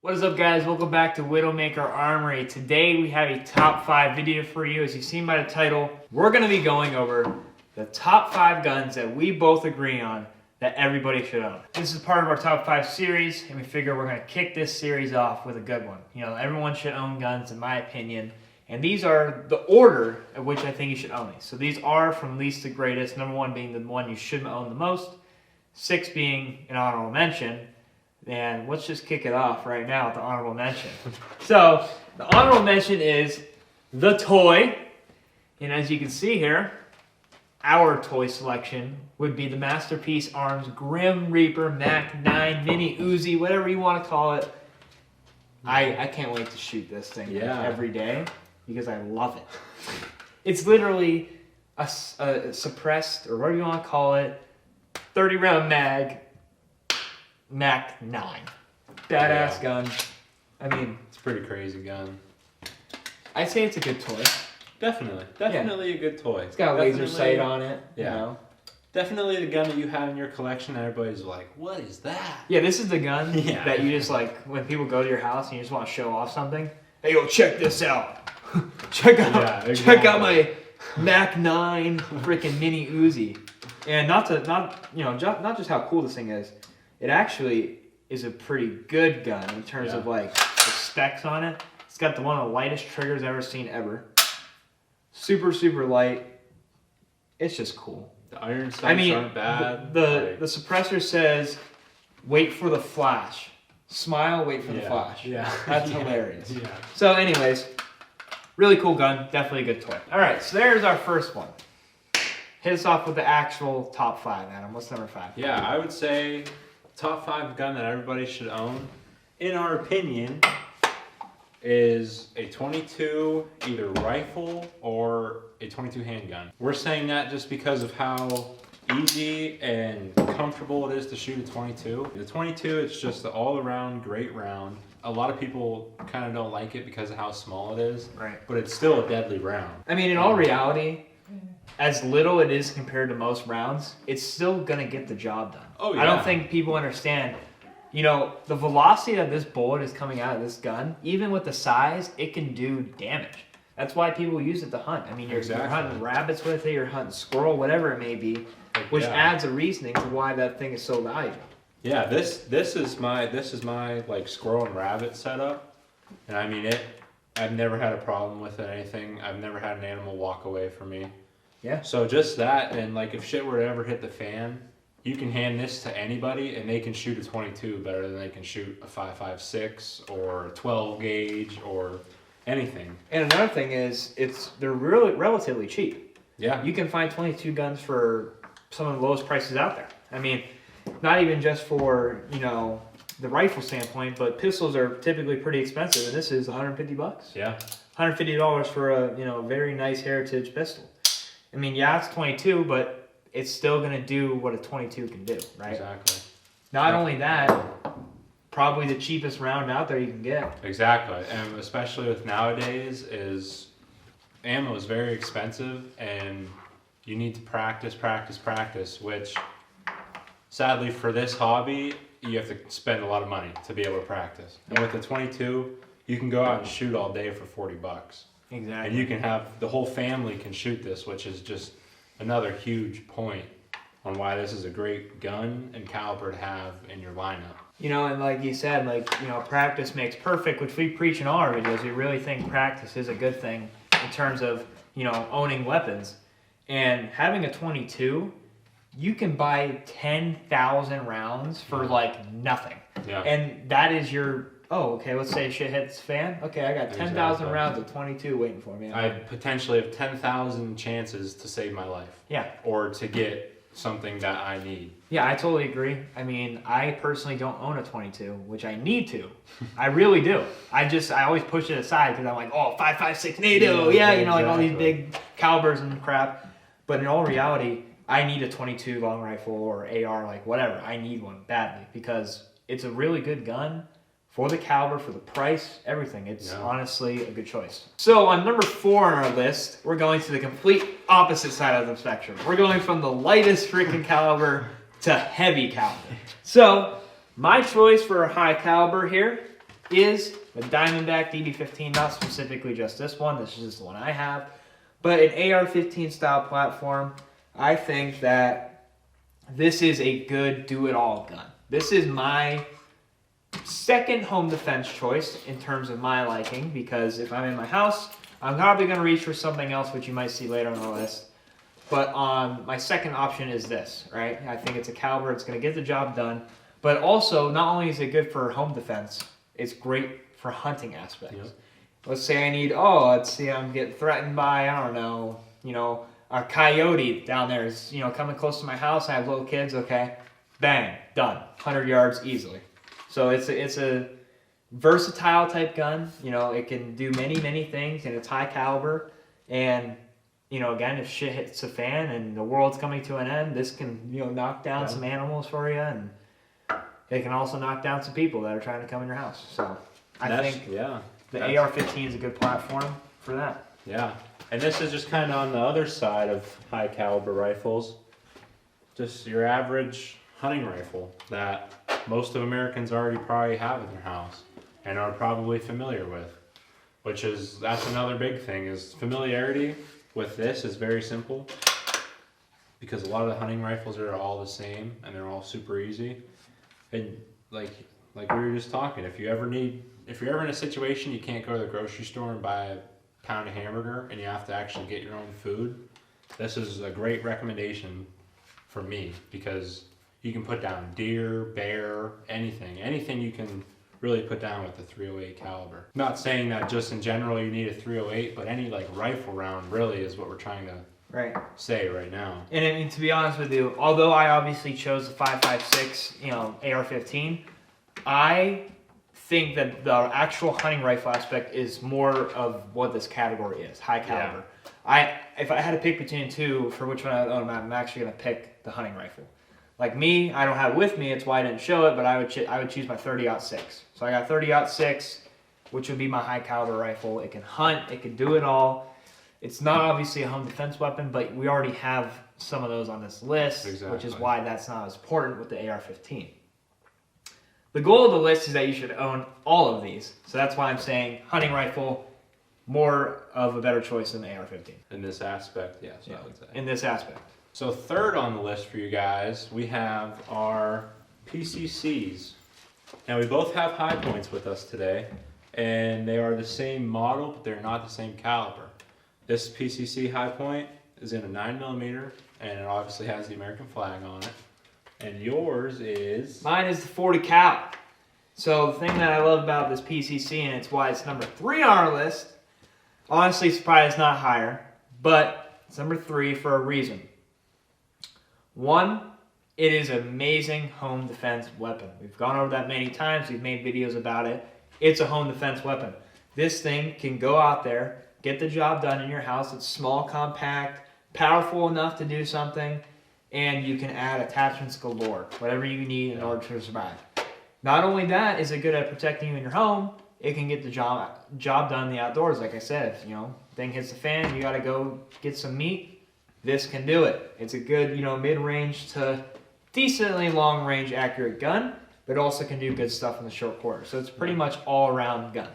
What is up, guys? Welcome back to Widowmaker Armory. Today we have a top 5 video for you. As you've seen by the title, we're going to be going over the top 5 guns that we both agree on that everybody should own. This is part of our top 5 series, and we figure we're going to kick this series off with a good one. You know, everyone should own guns, in my opinion, and these are the order at which I think you should own these. So these are from least to greatest, number 1 being the one you should own the most, 6 being an honorable mention. And let's just kick it off right now with the honorable mention. So the honorable mention is the toy. And as you can see here, our toy selection would be the Masterpiece Arms GRIMM Reaper Mac 9 Mini Uzi, whatever you want to call it. I can't wait to shoot this thing every day because I love it. It's literally a suppressed, or whatever you want to call it, 30 round mag. Mac 9. Badass gun. I mean, it's a pretty crazy gun. I'd say it's a good toy. Definitely a good toy. It's got a laser sight on it. Yeah. You know? Definitely the gun that you have in your collection. Everybody's like, what is that? Yeah, this is the gun that you just like, when people go to your house and you just want to show off something. Hey, yo, check this out. check out my Mac 9 freaking Mini Uzi. And not just how cool this thing is. It actually is a pretty good gun in terms of like the specs on it. It's got one of the lightest triggers I've ever seen ever. Super, super light. It's just cool. The iron sights aren't bad. The suppressor says, wait for the flash. Smile, wait for the flash. Yeah. That's hilarious. Yeah. So anyways, really cool gun. Definitely a good toy. All right, so there's our first one. Hit us off with the actual top 5, Adam. What's number 5? Yeah, I would say top 5 gun that everybody should own, in our opinion, is a 22 either rifle or a 22 handgun. We're saying that just because of how easy and comfortable it is to shoot a 22. The 22, it's just an all-around great round. A lot of people kind of don't like it because of how small it is, right? But it's still a deadly round. I mean, in all reality, as little it is compared to most rounds, it's still gonna get the job done. Oh, yeah. I don't think people understand, you know, the velocity that this bullet is coming out of this gun, even with the size, it can do damage. That's why people use it to hunt. I mean, you're hunting rabbits with it, you're hunting squirrel, whatever it may be, which adds a reasoning to why that thing is so valuable. Yeah, this is my like squirrel and rabbit setup, and I mean I've never had a problem with it, anything. I've never had an animal walk away from me. Yeah. So just that, and like if shit were to ever hit the fan, you can hand this to anybody and they can shoot a 22 better than they can shoot a 5.56 or 12 gauge or anything. And another thing is, they're really relatively cheap. Yeah. You can find 22 guns for some of the lowest prices out there. I mean, not even just for, you know, the rifle standpoint, but pistols are typically pretty expensive, and this is $150. Yeah. $150 for a, you know, very nice heritage pistol. I mean, yeah, it's 22, but it's still going to do what a 22 can do, right? Exactly. Not only that, probably the cheapest round out there you can get. Exactly. And especially with nowadays, is ammo is very expensive and you need to practice, which sadly for this hobby, you have to spend a lot of money to be able to practice. And with the 22, you can go out and shoot all day for $40. Exactly. And you can have, the whole family can shoot this, which is just another huge point on why this is a great gun and caliber to have in your lineup. You know, and like you said, like, you know, practice makes perfect, which we preach in all our videos. We really think practice is a good thing in terms of, you know, owning weapons. And having a 22, you can buy 10,000 rounds for like nothing. Yeah. And that is your, oh, okay, let's say shit hits fan. Okay, I got 10,000 rounds of 22 waiting for me. I potentially have 10,000 chances to save my life. Yeah. Or to get something that I need. Yeah, I totally agree. I mean, I personally don't own a 22, which I need to. I really do. I always push it aside because I'm like, oh, 5.56 NATO. Yeah, you know, like all these big calibers and crap. But in all reality, I need a 22 long rifle or AR, like whatever. I need one badly because it's a really good gun for the caliber, for the price, everything. It's honestly a good choice. So on number 4 on our list, we're going to the complete opposite side of the spectrum. We're going from the lightest freaking caliber to heavy caliber. So my choice for a high caliber here is the Diamondback DB15, not specifically just this one. This is just the one I have. But an AR-15 style platform, I think that this is a good do-it-all gun. This is my second home defense choice in terms of my liking, because if I'm in my house, I'm probably going to reach for something else, which you might see later on the list. But my second option is this, right? I think it's a caliber. It's going to get the job done. But also, not only is it good for home defense, it's great for hunting aspects. Yep. Let's say I need, let's see, I'm getting threatened by, I don't know, a coyote down there is, coming close to my house. I have little kids, okay, bang, done, 100 yards easily. So it's a versatile type gun. It can do many, many things, and it's high caliber. And, again, if shit hits the fan and the world's coming to an end, this can, knock down some animals for you, and it can also knock down some people that are trying to come in your house. So I think the AR-15 is a good platform for that. Yeah, and this is just kind of on the other side of high caliber rifles. Just your average hunting rifle that most of Americans already probably have in their house and are probably familiar with. That's another big thing, is familiarity with this is very simple, because a lot of the hunting rifles are all the same and they're all super easy. And like we were just talking, if you're ever in a situation you can't go to the grocery store and buy a pound of hamburger and you have to actually get your own food, this is a great recommendation for me, because you can put down deer, bear, anything you can really put down with the .308 caliber. Not saying that just in general you need a .308, but any rifle round really is what we're trying to say right now. And I mean, to be honest with you, although I obviously chose the 5.56, AR-15, I think that the actual hunting rifle aspect is more of what this category is, high caliber. Yeah. If I had to pick between the two, for which one I would own, I'm actually going to pick the hunting rifle. Like me, I don't have it with me, it's why I didn't show it, but I would choose my 30-06. So I got 30-06, which would be my high caliber rifle. It can hunt, it can do it all. It's not obviously a home defense weapon, but we already have some of those on this list, which is why that's not as important with the AR-15. The goal of the list is that you should own all of these. So that's why I'm saying hunting rifle, more of a better choice than the AR-15. In this aspect, yes, I would say. In this aspect. So third on the list for you guys, we have our PCCs. Now we both have high points with us today, and they are the same model, but they're not the same caliber. This PCC high point is in a 9mm, and it obviously has the American flag on it. And yours is? Mine is the 40 cal. So the thing that I love about this PCC, and it's why it's number 3 on our list, honestly surprised it's not higher, but it's number 3 for a reason. One, it is an amazing home defense weapon. We've gone over that many times. We've made videos about it. It's a home defense weapon. This thing can go out there, get the job done in your house. It's small, compact, powerful enough to do something, and you can add attachments galore, whatever you need in order to survive. Not only that is it good at protecting you in your home, it can get the job done in the outdoors. Like I said, thing hits the fan, you got to go get some meat. This can do it. It's a good, mid-range to decently long-range accurate gun, but also can do good stuff in the short quarter. So it's pretty much all-around gun.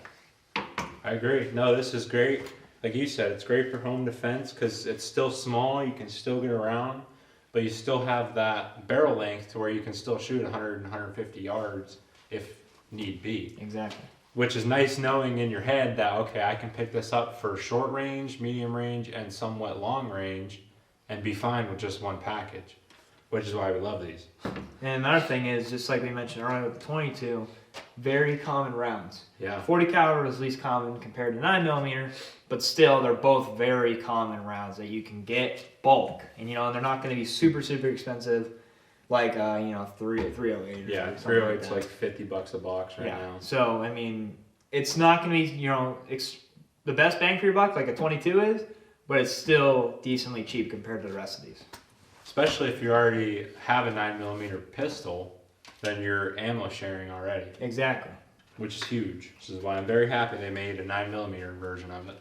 I agree. No, this is great. Like you said, it's great for home defense because it's still small. You can still get around, but you still have that barrel length to where you can still shoot 100 and 150 yards if need be. Exactly. Which is nice knowing in your head that, okay, I can pick this up for short range, medium range, and somewhat long range, and be fine with just one package, which is why we love these. And another thing is, just like we mentioned earlier with the 22, very common rounds. Yeah. 40 caliber is least common compared to 9mm, but still they're both very common rounds that you can get bulk. And they're not going to be super, super expensive like 308. Yeah, 308's like $50 a box right now. So, I mean, it's not going to be, the best bang for your buck like a 22 is, but it's still decently cheap compared to the rest of these. Especially if you already have a 9mm pistol, then you're ammo sharing already. Exactly. Which is huge. Which is why I'm very happy they made a 9mm version of it.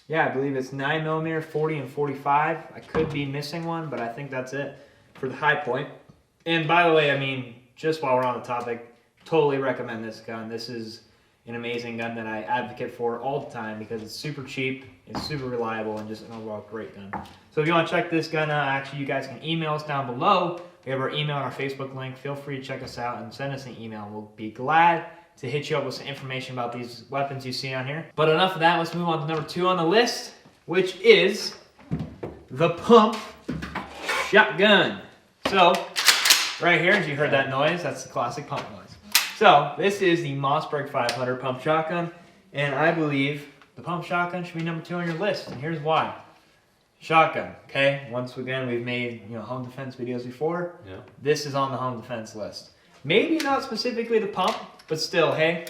Yeah, I believe it's 9mm, 40, and 45. I could be missing one, but I think that's it for the high point. And by the way, I mean, just while we're on the topic, totally recommend this gun. This is an amazing gun that I advocate for all the time because it's super cheap, it's super reliable, and just an overall great gun. So if you want to check this gun out, actually you guys can email us down below. We have our email and our Facebook link. Feel free to check us out and send us an email. We'll be glad to hit you up with some information about these weapons you see on here. But enough of that, let's move on to number 2 on the list, which is the pump shotgun. So right here, as you heard that noise, that's the classic pump noise. So this is the Mossberg 500 pump shotgun, and I believe the pump shotgun should be number 2 on your list, and here's why. Shotgun, okay? Once again, we've made home defense videos before. Yeah. This is on the home defense list. Maybe not specifically the pump, but still, hey,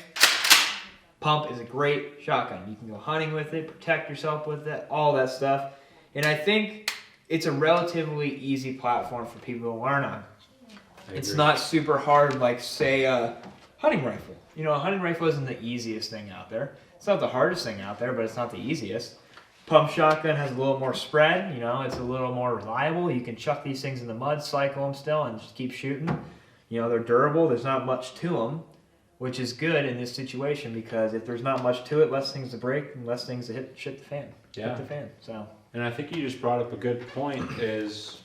pump is a great shotgun. You can go hunting with it, protect yourself with it, all that stuff. And I think it's a relatively easy platform for people to learn on. It's not super hard like, say, a hunting rifle. A hunting rifle isn't the easiest thing out there. It's not the hardest thing out there, but it's not the easiest. Pump shotgun has a little more spread, it's a little more reliable. You can chuck these things in the mud, cycle them still, and just keep shooting. They're durable, there's not much to them, which is good in this situation because if there's not much to it, less things to break and less things to hit the fan. Yeah. Hit the fan, so. And I think you just brought up a good point is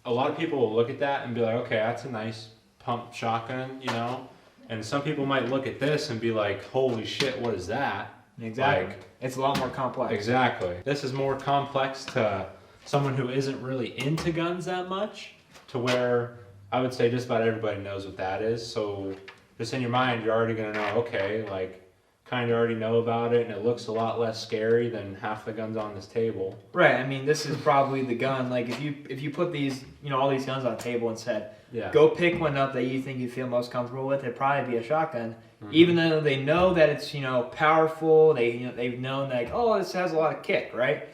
a lot of people will look at that and be like, okay, that's a nice pump shotgun, And some people might look at this and be like, holy shit, what is that? Exactly. It's a lot more complex. Exactly. This is more complex to someone who isn't really into guns that much, to where I would say just about everybody knows what that is. So just in your mind, you're already going to know, okay, kind of already know about it, and it looks a lot less scary than half the guns on this table. Right. I mean, this is probably the gun. Like if you put these, all these guns on a table and said, go pick one up that you think you feel most comfortable with, it'd probably be a shotgun. Mm-hmm. Even though they know that it's powerful, they've known that this has a lot of kick, right?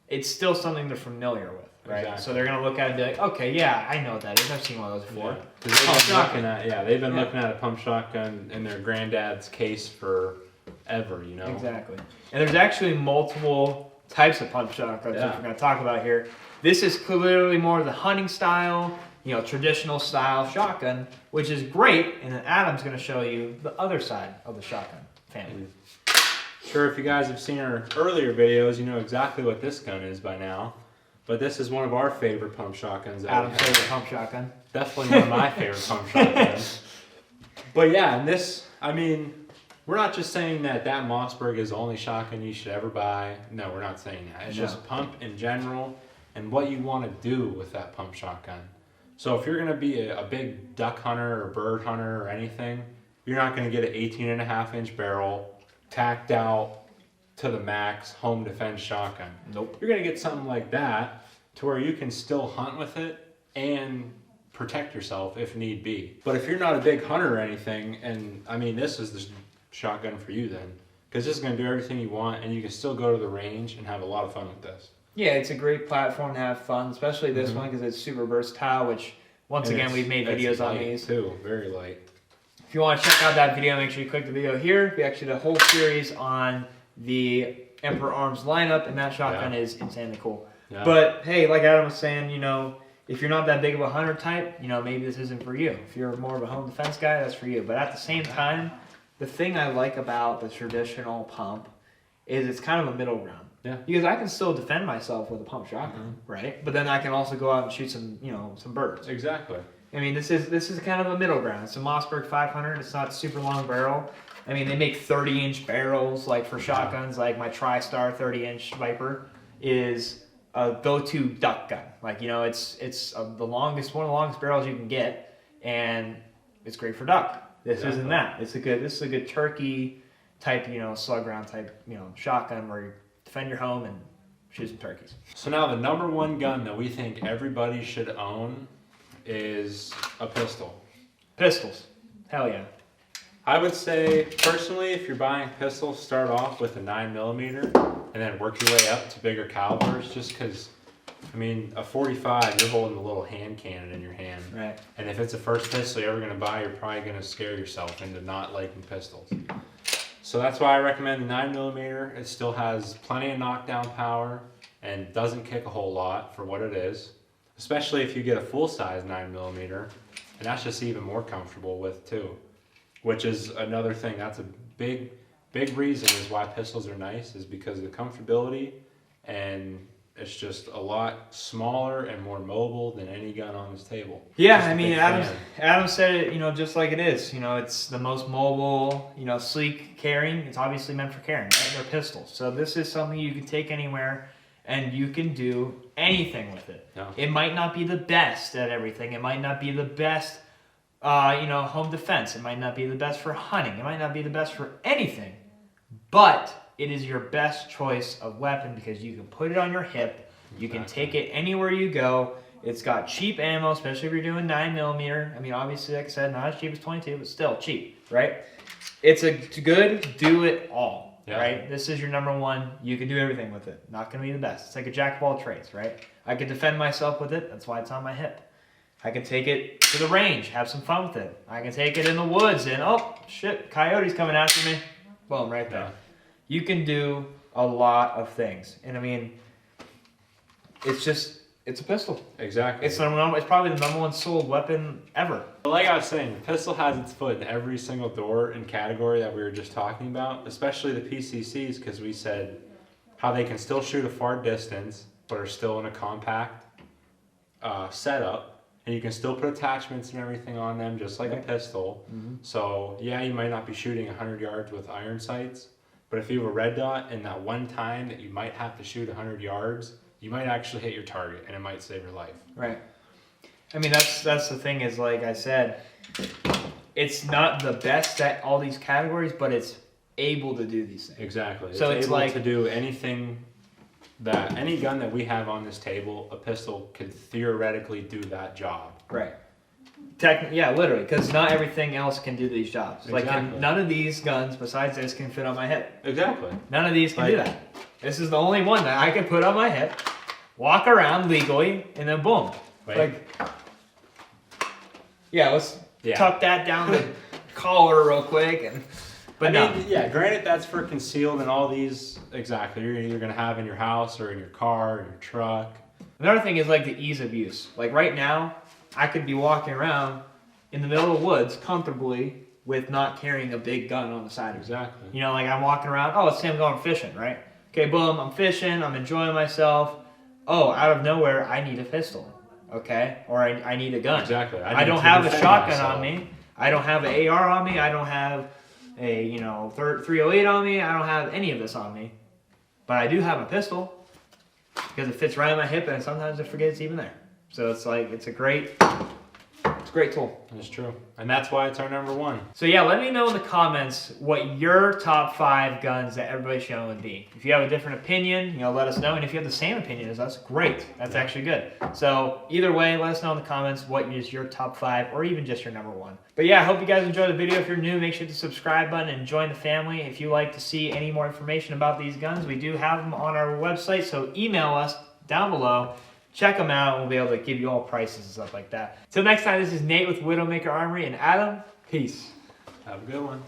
It's still something they're familiar with, right? Exactly. So they're gonna look at it and be like, okay, yeah, I know what that is. I've seen one of those before. They've been looking at a pump shotgun in their granddad's case forever, Exactly. And there's actually multiple types of pump shotguns that we're gonna talk about here. This is clearly more the hunting style, traditional style shotgun, which is great. And then Adam's going to show you the other side of the shotgun family. Sure, if you guys have seen our earlier videos, you know exactly what this gun is by now. But this is one of our favorite pump shotguns. Adam's favorite pump shotgun. Definitely one of my favorite pump shotguns. But yeah, and this, we're not just saying that Mossberg is the only shotgun you should ever buy. No, we're not saying that. It's just pump in general and what you want to do with that pump shotgun. So if you're going to be a big duck hunter or bird hunter or anything, you're not going to get an 18.5-inch barrel, tacked out to the max home defense shotgun. Nope. You're going to get something like that to where you can still hunt with it and protect yourself if need be. But if you're not a big hunter or anything, and this is the shotgun for you then, because this is going to do everything you want and you can still go to the range and have a lot of fun with this. Yeah, it's a great platform to have fun, especially this one because it's super versatile, which, once again, we've made videos on these. Too, very light. If you want to check out that video, make sure you click the video here. We actually did a whole series on the Emperor Arms lineup, and that shotgun is insanely cool. Yeah. But, hey, like Adam was saying, if you're not that big of a hunter type, maybe this isn't for you. If you're more of a home defense guy, that's for you. But at the same time, the thing I like about the traditional pump is it's kind of a middle ground. Yeah. Because I can still defend myself with a pump shotgun, right? But then I can also go out and shoot some, some birds. Exactly. This is kind of a middle ground. It's a Mossberg 500. It's not super long barrel. They make 30-inch barrels like for shotguns. Like my TriStar 30-inch Viper is a go-to duck gun. It's one of the longest barrels you can get, and it's great for duck. This isn't that. This is a good turkey type, slug round type, shotgun where you defend your home and shoot some turkeys. So now the number one gun that we think everybody should own is a pistol. Pistols. Hell yeah. I would say, personally, if you're buying pistols, start off with a 9mm and then work your way up to bigger calibers, just because, a 45, you're holding a little hand cannon in your hand. Right. And if it's the first pistol you're ever going to buy, you're probably going to scare yourself into not liking pistols. So that's why I recommend the 9mm. It still has plenty of knockdown power and doesn't kick a whole lot for what it is, especially if you get a full-size 9mm, and that's just even more comfortable with too, which is another thing. That's a big big reason is why pistols are nice is because of the comfortability, and it's just a lot smaller and more mobile than any gun on this table. Yeah, Just a I mean, big Adam fan. said it, just like it is. It's the most mobile, sleek carrying. It's obviously meant for carrying, right? They're pistols. So this is something you can take anywhere and you can do anything with it. Yeah. It might not be the best at everything. It might not be the best, home defense. It might not be the best for hunting. It might not be the best for anything. But it is your best choice of weapon because you can put it on your hip. You can take it anywhere you go. It's got cheap ammo, especially if you're doing 9mm. I mean, obviously, like I said, not as cheap as 22, but still cheap, right? It's a good do it all, right? This is your number one. You can do everything with it. Not going to be the best. It's like a jack of all trades, right? I can defend myself with it. That's why it's on my hip. I can take it to the range, have some fun with it. I can take it in the woods and, oh, shit, coyote's coming after me. Boom, right there. Yeah. You can do a lot of things. And I mean, it's a pistol. Exactly. It's probably the number one sold weapon ever. But like I was saying, the pistol has its foot in every single door and category that we were just talking about, especially the PCCs, because we said how they can still shoot a far distance, but are still in a compact setup. And you can still put attachments and everything on them, just like a pistol. Mm-hmm. So yeah, you might not be shooting 100 yards with iron sights, but if you have a red dot and that one time that you might have to shoot 100 yards, you might actually hit your target and it might save your life. Right. I mean, that's the thing is, like I said, it's not the best at all these categories, but it's able to do these things. Exactly. So it's able like to do anything that any gun that we have on this table, a pistol could theoretically do that job. Right. Yeah, literally, because not everything else can do these jobs. Exactly. Like, none of these guns besides this can fit on my hip. Exactly. None of these can do that. This is the only one that I can put on my hip, walk around legally, and then boom. Right. Like, yeah, let's tuck that down the collar real quick. But I mean, yeah, granted that's for concealed and all these, exactly, you're either going to have in your house or in your car or your truck. Another thing is like the ease of use. Like right now, I could be walking around in the middle of the woods comfortably with not carrying a big gun on the side of me. Exactly. Like I'm walking around, oh, let's say I'm going fishing, right? Okay, boom, I'm fishing, I'm enjoying myself. Oh, out of nowhere, I need a pistol, okay? Or I need a gun. Exactly. I don't have a shotgun on me. I don't have an AR on me. I don't have a 308 on me. I don't have any of this on me. But I do have a pistol because it fits right on my hip, and sometimes I forget it's even there. So it's like, it's a great tool. That's true. And that's why it's our number one. So yeah, let me know in the comments what your top 5 guns that everybody should own would be. If you have a different opinion, let us know. And if you have the same opinion as us, great. That's actually good. So either way, let us know in the comments what is your top 5 or even just your number 1. But yeah, I hope you guys enjoyed the video. If you're new, make sure to subscribe button and join the family. If you like to see any more information about these guns, we do have them on our website. So email us down below. Check them out, and we'll be able to give you all prices and stuff like that. Till next time, this is Nate with Widowmaker Armory, and Adam, peace. Have a good one.